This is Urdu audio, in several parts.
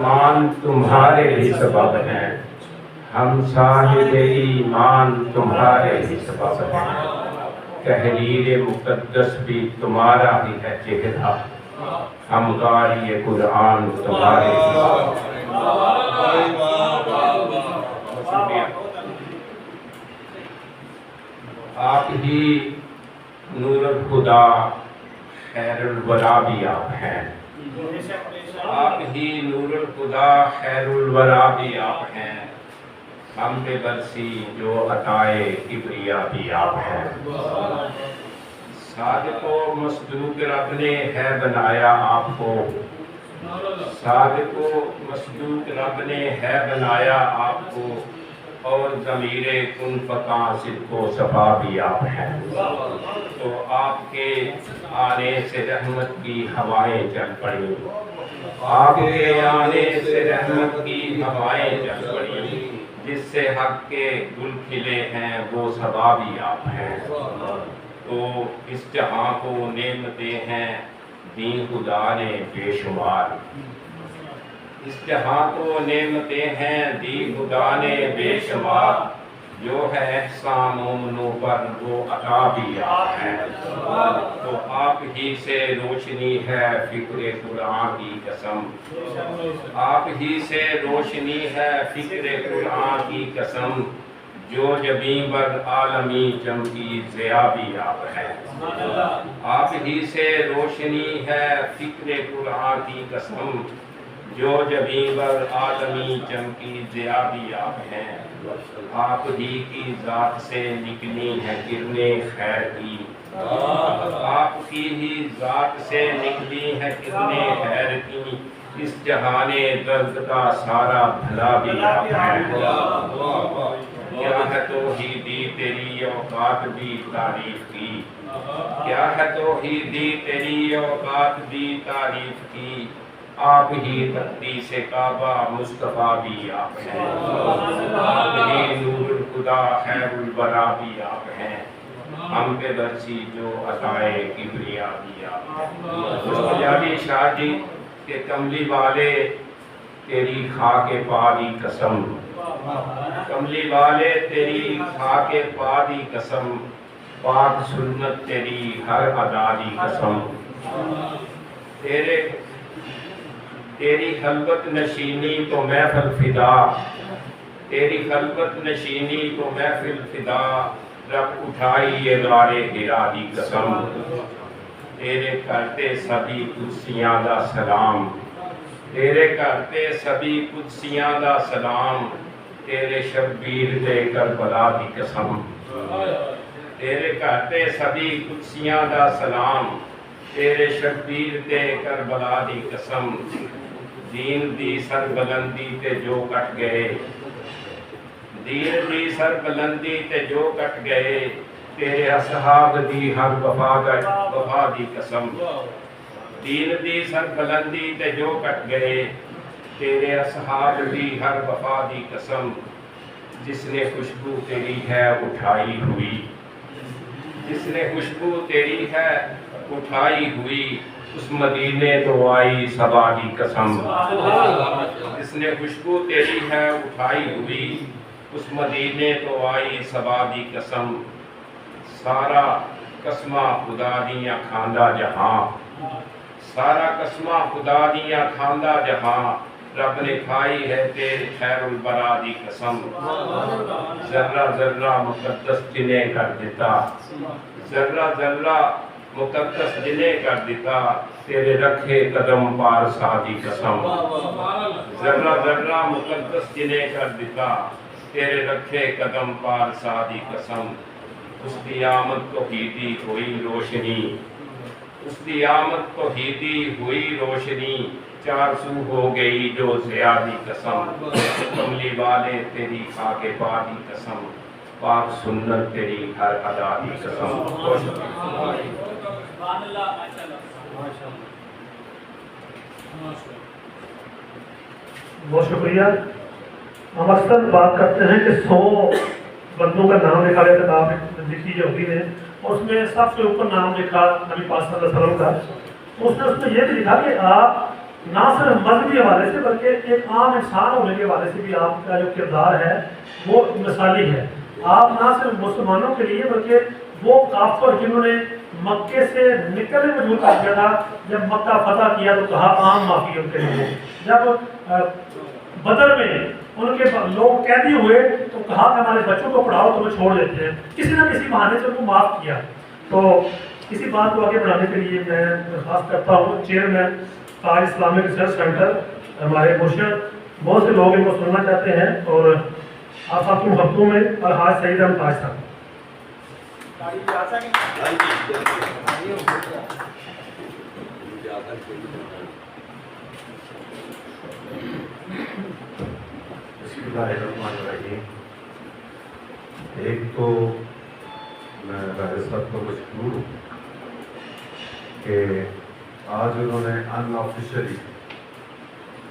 مان تمہارے ہی سبب ہیں، ہم صاحب ایمان تمہارے ہی سبب ہیں، تحریر مقدس بھی تمہارا ہی ہے چہرہ، ہم قاری قرآن تمہارے ہی سبب ہیں۔ آپ ہی نور الخدا خیر الورا بھی آپ ہیں، آپ ہی نور الخدا خیر الورا بھی آپ ہیں، ہم پہ برسی جو عطائے کبریا بھی آپ ہیں۔ صادق و مصدوق رب نے ہے بنایا آپ کو، صادق و مصدوق رب نے ہے بنایا آپ کو، اور ضمیر کن فکاں صدق و صفا بھی آپ ہیں۔ تو آپ کے آنے سے رحمت کی ہوائیں چل پڑی، آپ کے آنے سے رحمت کی ہوائیں چل پڑی، جس سے حق کے گل کھلے ہیں وہ صبا بھی آپ ہیں۔ تو اس جہاں کو نعمتیں ہیں دیں خدا نے بے شمار، اس جہاں کو نعمتیں ہیں دی خدا نے بے شمار، جو ہے احسان مومنوں پر وہ عطا بھی آپ ہیں۔ تو آپ ہی سے روشنی ہے فکر قرآن کی قسم، آپ ہی سے روشنی ہے فکر قرآن کی قسم، جو جبیں بر عالمی چمکی ضیا بھی آپ ہیں۔ آپ ہی سے روشنی ہے فکر قرآن کی قسم، جو جبیں بر عالمی چمکی ضیا بھی آپ ہیں۔ آپ ہی کی ذات سے نکلی ہے کرنیں خیر کی، آپ کی ہی ذات سے نکلی ہے کرنیں خیر کی، اس جہان درد کا سارا بھلا بھی آپ ہیں۔ کیا ہے توحیدی تیری اوقات بھی تعریف کی، کیا ہے توحیدی تیری اوقات بھی تعریف کی، آپ ہی تقدیس کعبہ مصطفیٰ بھی آپ ہیں، آپ ہی نور الخدا خیر الورا بھی آپ ہیں، ہم پہ برسی جو عطائے کبریا بھی آپ ہیں۔ مستجابی شاہ جی کہ کملی والے تیری خاک پا دی قسم، کملی والے تیری خاک پا دی قسم، پاک سنت تیری ہر ادا دی قسم، تیری خلوت نشینی تو محفل فدا، تیری خلوت نشینی تو محفل فدا، رب اٹھائی یہ غار ہرا دی قسم، تیرے کرتے سبھی قدسیاں دا سلام، تیرے کرتے سبھی قدسیاں دا سلام، تیرے شبیر دے کربلا دی قسم، تیرے کرتے سبھی قدسیاں دا سلام، تیرے شبیر دے کربلا دی قسم، دین دی سر بلندی تے جو کٹ گئے، دین دی سر بلندی تے جو کٹ گئے، تیرے اصحاب دی ہر وفا دی قسم، دین دی سر بلندی تے جو کٹ گئے، تیرے اصحاب دی ہر وفا دی قسم، جس نے خوشبو تیری ہے اٹھائی ہوئی، جس نے خوشبو تیری ہے اٹھائی ہوئی، اس مدینے تو آئی صبا دی قسم، جس نے خوشبو تیری ہے اٹھائی ہوئی، اس مدینے تو آئی صبا دی قسم، سارا قسمہ خدا دیاں کھاندہ جہاں، سارا قسمہ خدا دیاں کھاندہ جہاں، رب نے کھائی ہے تیرے خیر البرا دی قسم، ذرہ ذرہ مقدس جنہیں کر دیتا، ذرہ ذرہ مقدس جنہیں کر دیتا، تیرے رکھے قدم پارسا دی قسم، ذرہ ذرہ مقدس جنہیں کر دیتا، تیرے رکھے قدم پارسا دی قسم، اس کی آمد توحیدی ہوئی روشنی، اس کی آمد توحیدی ہوئی روشنی، چار سو ہو گئی جو ضیا دی قسم، کملی والے تیری خاک پا دی قسم، پاک سنت تیری ہر ادا دی قسم۔ بہت شکریہ۔ ہم اکثر بات کرتے ہیں کہ 100 بندوں کا نام لکھا گیا کتاب لکھی یہودی نے، اور اس میں سب سے اوپر نام لکھا نبی پاک صلی اللہ علیہ وسلم کا، تو اس نے یہ بھی لکھا کہ آپ نہ صرف مذہبی حوالے سے بلکہ ایک عام انسان ہونے کے حوالے سے بھی آپ کا جو کردار ہے وہ مثالی ہے. آپ نہ صرف مسلمانوں کے لیے بلکہ وہ کافر جنہوں نے مکے سے نکلنے مجبور کر دیا تھا، جب مکہ فتح کیا تو کہا عام معافی ان کے لیے. جب بدر میں ان کے لوگ قیدی ہوئے تو کہا کہ ہمارے بچوں کو پڑھاؤ تمہیں چھوڑ دیتے ہیں. کسی نہ کسی بہانے سے ان کو معاف کیا. تو اسی بات کو آگے بڑھانے کے لیے میں درخواست کرتا ہوں چیئرمین تاج اسلامک ریسرچ سینٹر ہمارے مرشد، بہت سے لوگ ان کو سننا چاہتے ہیں، اور آپ سب کے ہفتوں میں الحاج سعید احمد تاج صاحب. بسم اللہ الرحمن الرحیم. ایک تو میں راجہ صاحب کو مشکور ہوں کہ آج انہوں نے ان آفیشلی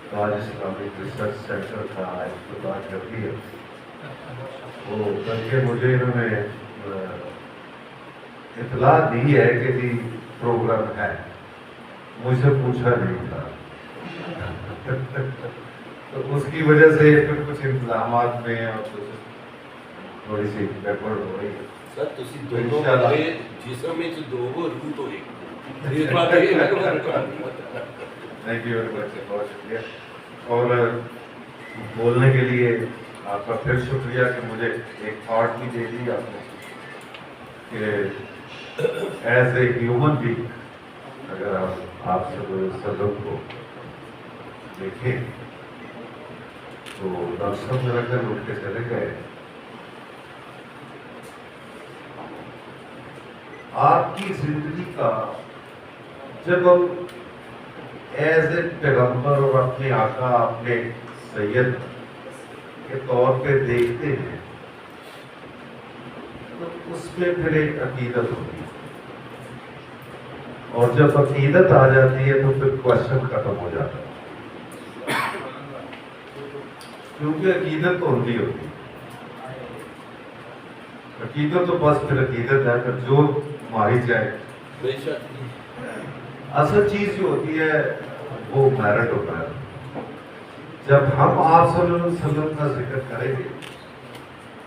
تاج اسلامک ریسرچ سینٹر کا افتتاح کر دیا. وہ کر کے مجھے انہوں نے اطلاع دی ہے کہ جی پروگرام ہے، مجھ سے پوچھا نہیں تھا. تو اس کی وجہ سے پھر کچھ انتظامات میں اور کچھ تھوڑی سی بیکورڈ ہو رہی ہے. سر تسی دونوں بڑے جسم میں دو وہ روح تو ایک بات ہے. تھینک یو ویری مچ، بہت شکریہ. اور بولنے کے لیے آپ کا پھر شکریہ کہ مجھے ایک پارٹ بھی دے دی آپ نے کہ ایز اے ہیومن بینگ اگر آپ سے سلوک کو دیکھیں تو ڈاکٹر صاحب میرا گھر اٹھ کے چلے گئے. آپ کی زندگی کا جب ہم ایز اے پیغمبر اور اپنے آقا اپنے سید کے طور پہ دیکھتے ہیں تو اس میں پھر ایک عقیدت ہوتی ہے، اور جب عقیدت آ جاتی ہے تو پھر کوشچن ختم ہو جاتا ہے، کیونکہ عقیدت تو ہوتی ہے. عقیدت تو بس پھر عقیدت ہے، پھر جو ماری جائے. بے شک اصل چیز جو ہوتی ہے وہ میرٹ ہوتا ہے. جب ہم آپ صلی اللہ علیہ وسلم کا ذکر کریں گے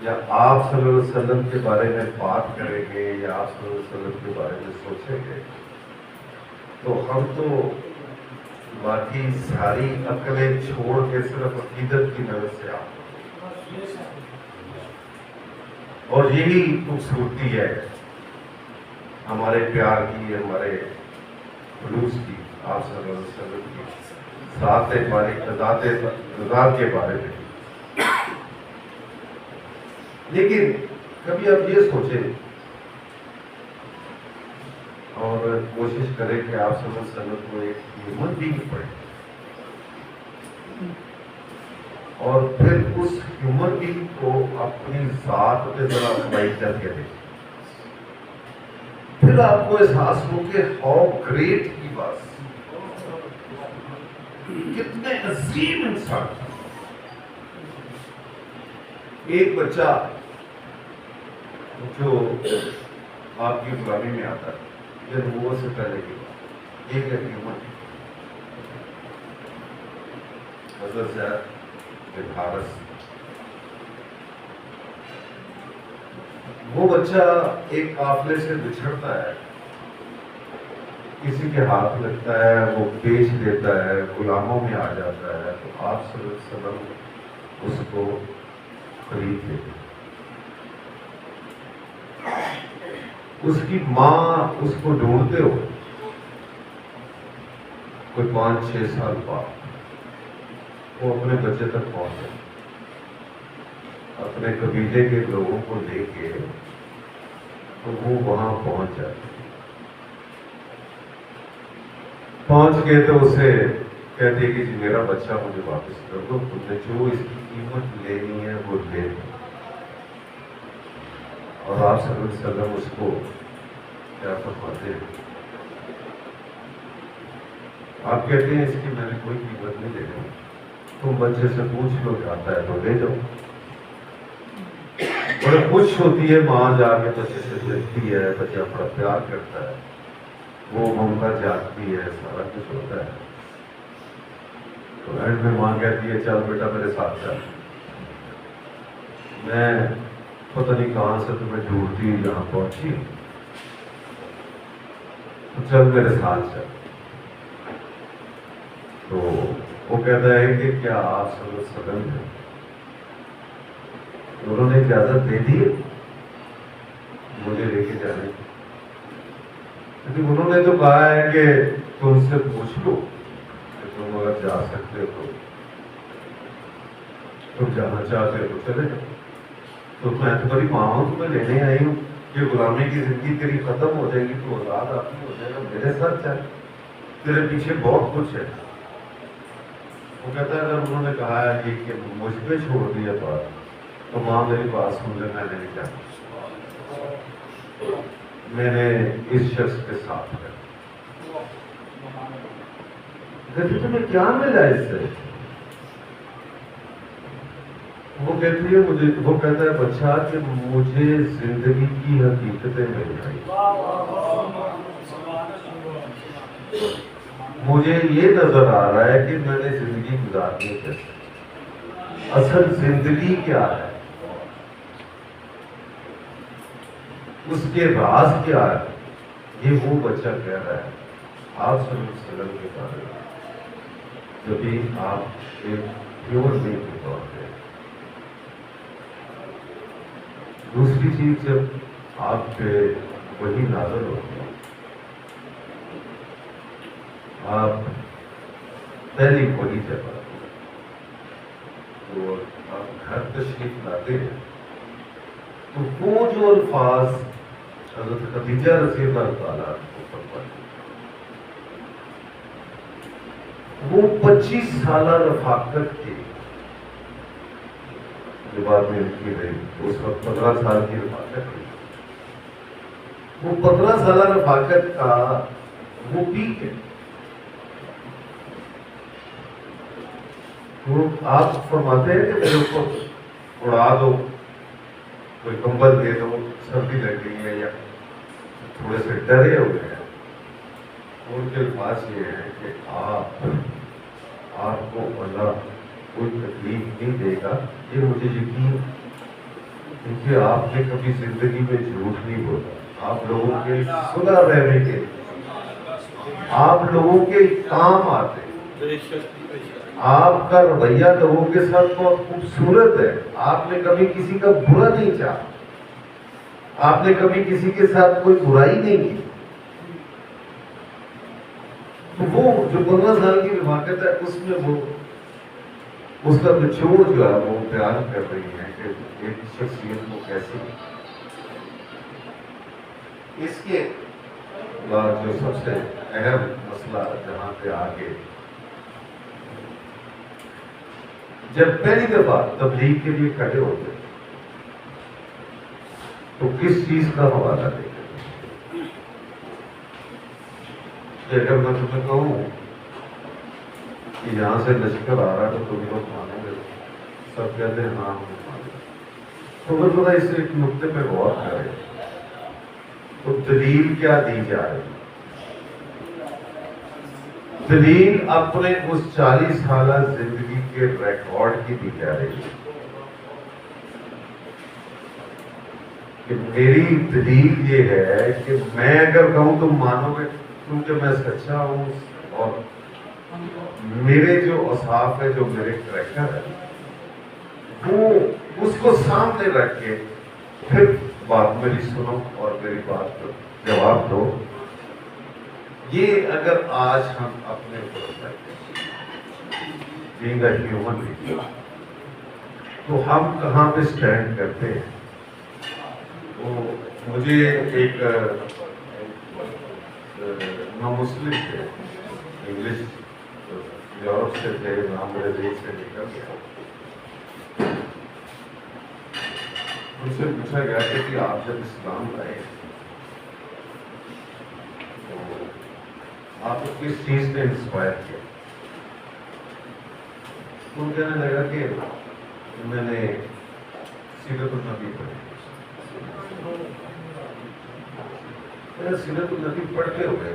یا آپ صلی اللہ علیہ وسلم کے بارے میں بات کریں گے یا آپ صلی اللہ علیہ وسلم کے بارے میں سوچیں گے تو ہم تو باقی ساری عقلیں چھوڑ کے صرف عقیدت کی نظر سے آپ، اور یہی خوبصورتی ہے ہمارے پیار کی، ہمارے خلوص کی، آپ صلی اللہ علیہ وسلم کی ذات کے بارے میں. لیکن کبھی آپ یہ سوچیں اور کوشش کریں کہ آپ صلی اللہ علیہ وسلم کو ایک ہیومن بینگ پڑھیں اور پھر اس ہیومن بینگ کو اپنی ذات پہ ذرا اپلائی کر کے دیکھیں. پھر آپ کو احساس ہو کہ ہاؤ گریٹ کی بات، کتنے عظیم انسان. ایک بچہ جو آپ کی غلامی میں آتا ہے نبوت سے پہلے کی بات، ایک ہے ہیومن حضرت زید بن حارث. وہ بچہ ایک قافلے سے بچھڑتا ہے، کسی کے ہاتھ لگتا ہے، وہ بیچ دیتا ہے، غلاموں میں آ جاتا ہے، تو آپ صلی اللہ علیہ وسلم اس کو خرید لیتے. اس کی ماں اس کو ڈھونڈتے ہو کوئی 5-6 سال بعد وہ اپنے بچے تک پہنچے، اپنے قبیلے کے لوگوں کو لے کے تو وہ وہاں پہنچ جاتے. پہنچ گئے تو اسے کہتے کہ جی میرا بچہ مجھے واپس کر دو، تم نے جو اس کی قیمت لینی ہے وہ لے دو. اور آپ صلی اللہ علیہ وسلم اس کو کیا فرماتے ہیں؟ آپ کہتے ہیں اس کی میں نے کوئی قیمت نہیں لینی، تم بچے سے پوچھ لو جاتا ہے تو لے جاؤ. بڑے خوش ہوتی ہے ماں، جا کے بچے سے ملتی ہے، بچہ بڑا پیار کرتا ہے، وہ ممتا جاگتی ہے، سارا کچھ ہوتا ہے. تو اینڈ میں ماں کہتی ہے چل بیٹا میرے ساتھ چل. میں پتہ نہیں کہاں سے تمہیں ڈھونڈتی یہاں پہنچی, تو چل میرے ساتھ چل. تو وہ کہتا ہے کہ کیا آپ صلی اللہ علیہ وسلم ہیں؟ انہوں نے اجازت دے دی مجھے لے کے جانے کی. لیکن انہوں نے تو کہا ہے کہ تم سے پوچھ لو کہ تم اگر جا سکتے ہو تم جانا چاہتے ہو تو چلے جاؤ. تو میں تمہاری ماں ہوں, تمہیں لینے آئی ہوں کہ غلامی کی زندگی تیری ختم ہو جائے گی تو آزاد آپ ہو جائے گا, میرے ساتھ چل, تیرے پیچھے بہت کچھ ہے. وہ کہتا ہے اگر انہوں نے کہا ہے کہ مجھ پہ چھوڑ دیا بات تو ماں میری بات سن لے, میں نہیں جانا, میں نے اس شخص کے ساتھ ہے. کہتی تمہیں کیا ملا اس سے؟ وہ کہتی ہے مجھے, وہ کہتا ہے بچہ کہ مجھے زندگی کی حقیقتیں مل رہی, مجھے یہ نظر آ رہا ہے کہ میں نے زندگی گزارنی کیسے, اصل زندگی کیا ہے, اس کے راز کیا ہے. یہ وہ بچہ کہہ رہا ہے آپ صلی اللہ علیہ وسلم کے بارے میں جبھی آپ ایک پیور بینگ کے طور پہ. دوسری چیز جب آپ پہ وہی نازل ہوتی ہے, آپ پہلی وہی جگہ تو آپ گھر تشریف لاتے ہیں تو وہ جو الفاظ حضرت خدیجہ رضی اللہ تعالیٰ کو فرماتے وہ 25 سالہ رفاقت کے جو بعد میں کی گئی, اس وقت 15 سال کی رفاقت تھی, وہ 15 سالہ رفاقت کا وہ پیک ہے. وہ آپ فرماتے ہیں کہ میرے اوپر اڑا دو, کوئی کمبل دے دو, سردی لگ گئی ہے یا تھوڑے سے ڈرے ہو گئے ہیں. ان کے الفاظ یہ ہے کہ آپ کو اللہ کوئی تکلیف نہیں دے گا, یہ مجھے یقین, کیونکہ آپ نے کبھی زندگی میں جھوٹ نہیں بولا, آپ لوگوں کے صلح رہنے کے, آپ لوگوں کے کام آتے, آپ کا رویہ لوگوں کے ساتھ بہت خوبصورت ہے, آپ نے کبھی کسی کا برا نہیں چاہا, آپ نے کبھی کسی کے ساتھ کوئی برائی نہیں کی. تو وہ جو 15 سال کی رفاقت ہے اس میں وہ اس کا نچوڑ جو ہے وہ بیان کر رہی ہے کہ ایک شخصیت کو کیسے. اس کے بعد جو سب سے اہم مسئلہ جہاں پہ آگے جب پہلی دفعہ تبلیغ کے لیے کھڑے ہوتے تو کس چیز کا حوالہ دیں گے؟ کہ اگر میں تمہیں کہوں کہ یہاں سے لشکر آ رہا ہے تو تم لوگ مانو گے, سب کہتے ہیں ہاں ہم مانیں گے. تو پھر ذرا اس ایک نقطے پہ غور کریں تو دلیل کیا دی جا رہی ہے؟ دلیل اپنے اس 40 سالہ زندگی کے ریکارڈ کی دی جا رہی ہے کہ میری دلیل یہ ہے کہ میں اگر کہوں تم مانو گے کیونکہ میں سچا ہوں, اور میرے جو اوصاف ہے, جو میرے کریکٹر ہے, وہ اس کو سامنے رکھ کے پھر بات میری سنو اور میری بات کو جواب دو. یہ اگر آج ہم اپنے بینگ اے ہیومن بینگ تو ہم کہاں پہ اسٹینڈ کرتے ہیں. وہ مجھے ایک مسلم تھے, انگلش یورپ سے تھے, نام میرے دیش سے نکل گیا, ان سے پوچھا گیا کہ آپ جب اسلام لائے تو آپ کو کس چیز نے انسپائر کیا؟ تو کہنے لگا کہ میں نے سیرت النبی پڑھی. سیرت النبی پڑھتے ہوئے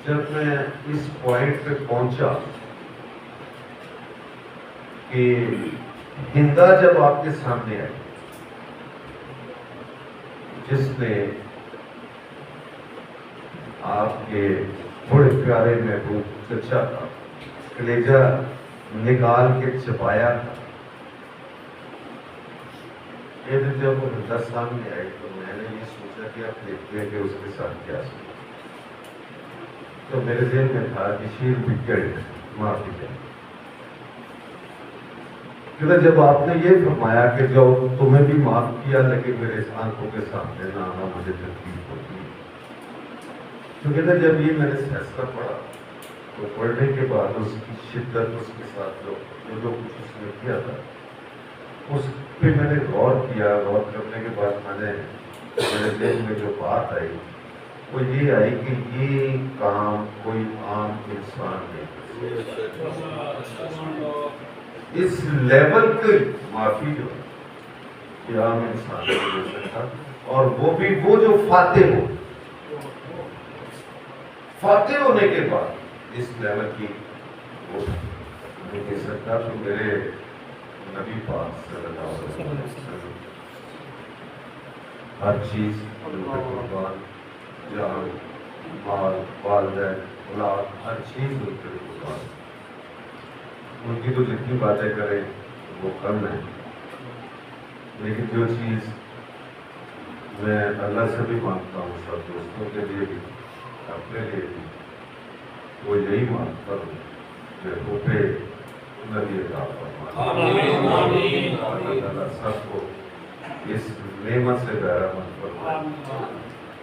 جب میں اس پوائنٹ پہ پہنچا کہ ہندا جب آپ کے سامنے آئی، جس نے آپ کے بڑے پیارے محبوب چچا کا کلیجہ نکال کے چپایا تھا، یہ دن جب وہ ہندا سامنے آئی تو میں نے یہ سوچا کہ آپ دیکھتے ہیں کہ اس کے ساتھ کیا سوچا، تو میرے ذہن میں تھا کہ شیر وکٹ معافی چاہیے، کیونکہ جب آپ نے یہ فرمایا کہ جو تمہیں بھی معاف کیا لیکن میرے آنکھوں کے سامنے نہ آنا مجھے تکلیف ہوتی ہے، کیونکہ جب یہ میں نے فیصلہ پڑھا تو پڑھنے کے بعد اس کی شدت، اس کے ساتھ جو کچھ اس نے کیا تھا اس پہ میں نے غور کیا، غور کرنے کے بعد میں نے میرے ذہن میں جو بات آئی وہ یہ آئی کہ یہ کام کوئی عام انسان نہیں، اس لیول کی معافی جو یہ عام انسان نہیں دے سکتا، اور وہ بھی وہ جو فاتح ہو، فاتح ہونے کے بعد اس لیول کی وہ نہیں دے سکتا۔ تو میرے نبی پاک صلی اللہ علیہ وسلم ہر چیز ان پہ قربان، جان، مال، والدین، اولاد، ہر چیز ان پہ قربان، ان کی تو جتنی باتیں کریں وہ کم ہے، لیکن جو چیز میں اللہ سے بھی مانگتا ہوں، سب دوستوں کے لیے بھی، اپنے لیے بھی، وہ یہی مانگتا ہوں کہ حب نبی عطا فرمائے، اللہ سب کو اس نعمت سے بہرمند فرمائے۔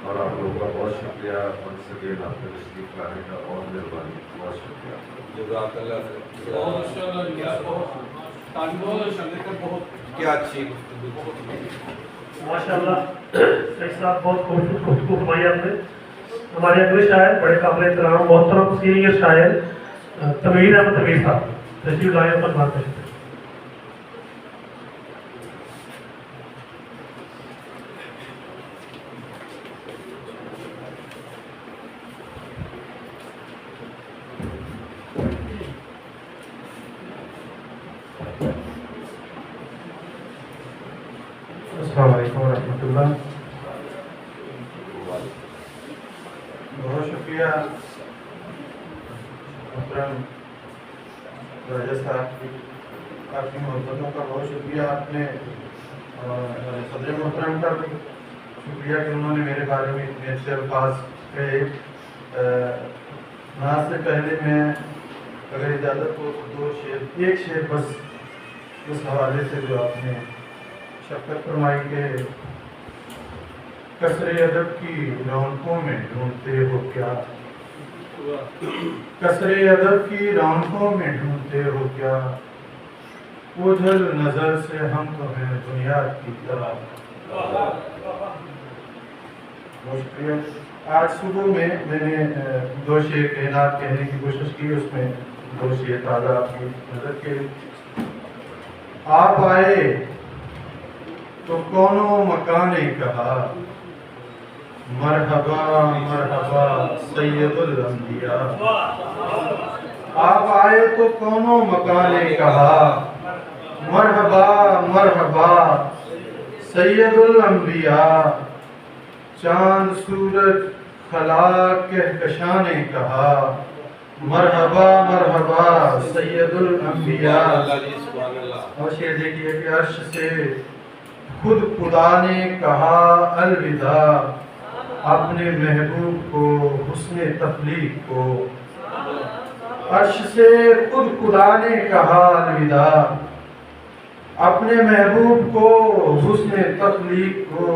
اور آپ لوگوں کا بہت شکریہ، ونس اگین آپ نے تشریف لانے کا، اور مہربانی، بہت شکریہ۔ جزاک اللہ کیا اچھی ماشاء اللہ شیخ صاحب بہت خوبصورت گفتگو فرمائی آپ نے۔ ہمارے اگلے شاعر بڑے قابل احترام محترم سینئر شاعر تنویر احمد تنویر صاحب تشریف لائے، اپنا بات کریں۔ السلام علیکم ورحمۃ اللہ۔ بہت شکریہ محترم راجہ صاحب کی، آپ کی محبتوں کا بہت شکریہ آپ نے، اور صدر محترم کا بھی شکریہ کہ انہوں نے میرے بارے میں اتنے اچھے الفاظ کہے۔ نعت سے پہلے میں اگر اجازت ہو تو ایک شعر بس اس حوالے سے جو آپ نے شفقت فرمائی کہ کثر ادب کی رونقوں میں ڈھونڈتے ہو کیا، کثر ادب کی رونقوں میں ڈھونڈتے ہو کیا، اوجھل نظر سے ہم تو ہیں دنیا کی طرح۔ بہت شکریہ۔ آج صبح میں نے دو شعر کائنات کہنے کی کوشش کی، اس میں دو شعر تازہ آپ کی نظر کے۔ آپ آئے تو کونوں مکان نے کہا، مرحبا مرحبا سید الانبیاء۔ آپ آئے تو کونوں مکان نے کہا، مرحبا مرحبا سید الانبیاء۔ چاند سورج خلا کہکشاں نے کہا، مرحبا مرحبا سید الانبیاء۔ اور شعر دیکھیے کہ عرش سے خود خدا نے کہا الوداع، اپنے محبوب کو حسن تخلیق کو۔ عرش سے خود خدا نے کہا الوداع، اپنے محبوب کو حسن تخلیق کو۔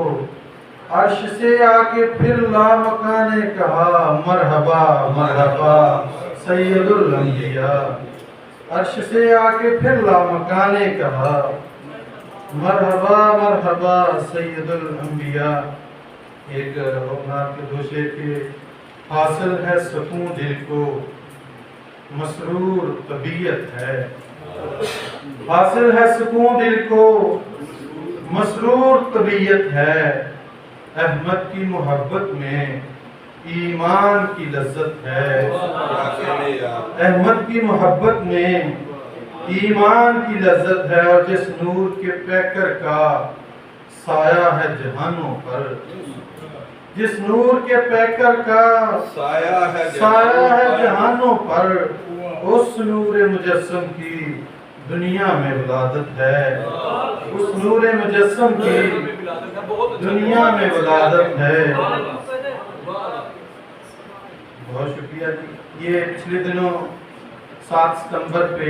عرش سے آ کے پھر لامکاں نے کہا، مرحبا مرحبا سید الانبیاء۔ عرش سے آ کے پھر لامکاں نے کہا، مرحبا مرحبا سید الانبیاء۔ ایک رومنات کے دو شعر کے، حاصل ہے سکون دل کو مسرور طبیعت ہے، حاصل ہے سکون دل کو مسرور طبیعت ہے۔ احمد کی محبت میں ایمان کی لذت ہے، احمد کی محبت میں ایمان کی لذت ہے اور جس نور کے پیکر کا سایہ ہے جہانوں پر، جس نور کے پیکر کا سایہ ہے جہانوں پر، اس نور مجسم کی دنیا میں ولادت ہے، اس نور مجسم کی دنیا میں ولادت ہے۔ بہت شکریہ جی۔ یہ پچھلے دنوں 7 ستمبر پہ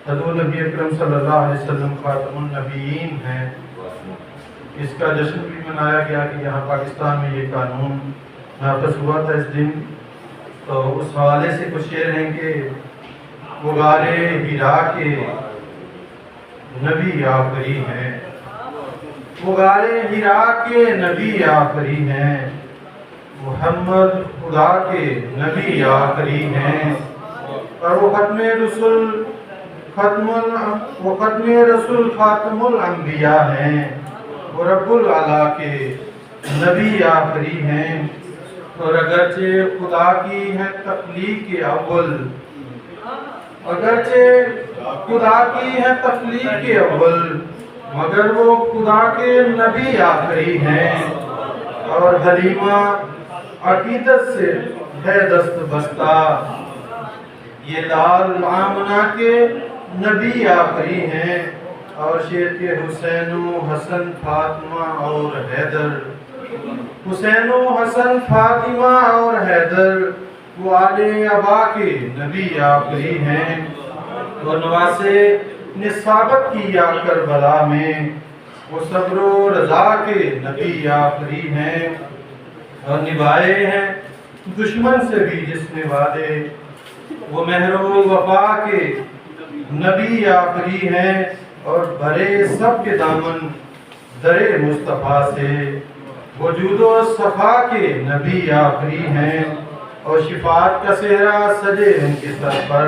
حضور نبی اکرم صلی اللہ علیہ وسلم خاتم النبیین ہیں، اس کا جشن بھی منایا گیا کہ یہاں پاکستان میں یہ قانون نافذ ہوا تھا اس دن۔ تو اس حوالے سے کچھ شعر ہیں کہ غبار ہیرا کے نبی آخری ہیں، غبار ہیرا کے نبی آخری ہیں، محمد خدا کے نبی آخری ہیں، اور وہ ختم رسول خاتم الانبیاء ہیں، وہ رب العلا کے نبی آخری ہیں۔ اور اگرچہ خدا کی ہے تخلیق اول، اگرچہ خدا کی ہے تخلیق اول، مگر وہ خدا کے نبی آخری ہیں، اور حلیمہ عقیدت سے ہے دست بستہ، یہ لال آمنہ کے نبی آخری ہیں، اور شیر کے حسین و حسن فاطمہ اور حیدر، حسین و حسن فاطمہ اور حیدر وہ آل ابا کے نبی آخری ہیں، اور نواسے نے ثابت کیا کربلا میں وہ صبر و رضا کے نبی آخری ہیں، اور نبھائے ہیں دشمن سے بھی جس نے وعدے، وہ مہر و وفا کے نبی آخری ہیں، اور بھرے سب کے دامن در مصطفیٰ سے وجود و صفا کے نبی آخری ہیں، اور شفاعت کا صحرا سجے ان کے سر پر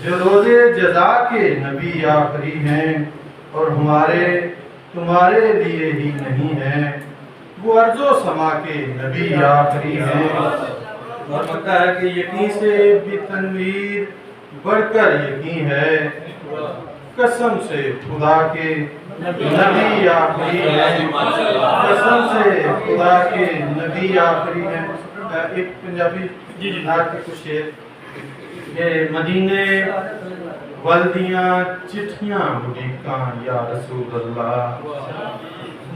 جو روز جزا کے نبی آخری ہیں، اور ہمارے تمہارے لیے ہی نہیں ہیں وہ ارض و سما کے نبی آخری ہیں۔ اور مکہ ہے کہ یقین سے بھی تنویر بڑھ کر یقین ہے، قسم سے خدا کے نبی آخری ہیں، قسم سے خدا کے نبی آخری ہیں۔ ایک پنجابی نعت کے کچھ شعر کہ مدینے والدیاں چٹھیاں اڈیکاں یا رسول اللہ،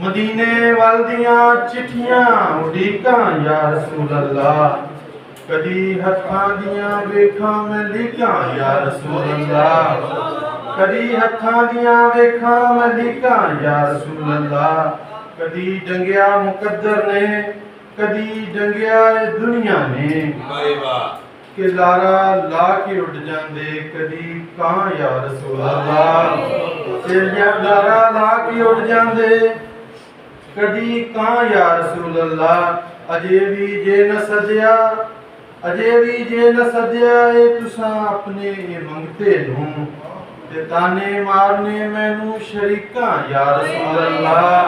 مدینے والدیاں چٹھیاں اڈیکاں یا رسول اللہ، کدی ہتھاں دیاں ویکھاں میں لیکاں یا رسول اللہ، کدی ہتھاں دیاں ویکھاں میں لیکاں یا رسول اللہ، کدی ڈنگیا مقدر نے کدی ڈنگیا دنیا نے، کہ لارا لا کے اٹھ جاندے کدی کہاں یا رسول اللہ، کہ لارا لا کے اٹھ جاندے کدی کہاں یا رسول اللہ، اجے بھی جے نہ سجیا، اجے بھی جے نہ سجیا اے تساں اپنے منگتے نوں، تے تانے مارنے مینوں شریکاں یا رسول اللہ،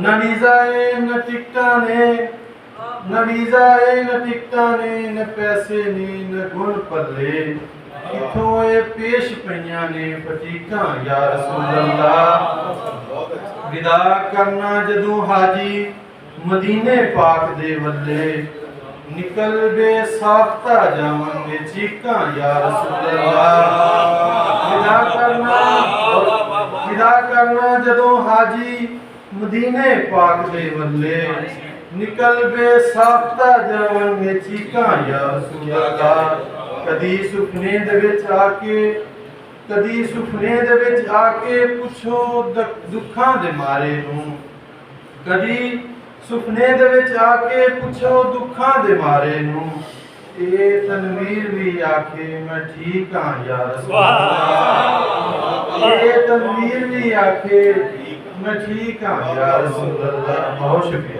نہ ویزا اے نہ ٹکٹاں نے، نہ ویزا اے نہ ٹکٹاں نے، نہ پیسے نے نہ گل پلے، کتھوں اے پیش پئیاں نے فٹیکاں یا رسول اللہ، ودا کرنا جدوں حاجی مدینے پاک دے ولے، نکل بے ساختہ جاواں گے چیکاں یا رسول اللہ، ودا کرنا جدوں حاجی مدینے پاک دے ولے، نکل بے ساختہ جاواں گے چیکاں یا رسول اللہ، کدی سپنے دے وچ آ کے، کدی سپنے دے وچ آ کے پوچھو دکھاں دے مارے نوں، کدی سپنے دے وچ آ کے پوچھو دکھاں دے مارے نوں، اے تنویر بھی آکھے میں ٹھیک ہاں یا رسول اللہ، اے تنویر بھی آکھے میں ٹھیک ہاں یا رسول اللہ۔ بہت شکریہ۔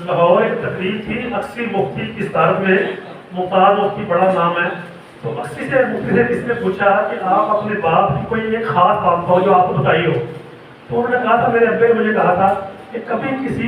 لاہور ایک تقریب تھی اکسی مفتی کی صدارت میں، ممتاز مفتی بڑا نام ہے، تو اکسی سے مفتی سے کس نے پوچھا کہ آپ اپنے باپ کی کوئی ایک خاص بات ہو جو آپ کو بتائی ہو، تو انہوں نے کہا تھا میرے ابے نے مجھے کہا تھا کہ کبھی کسی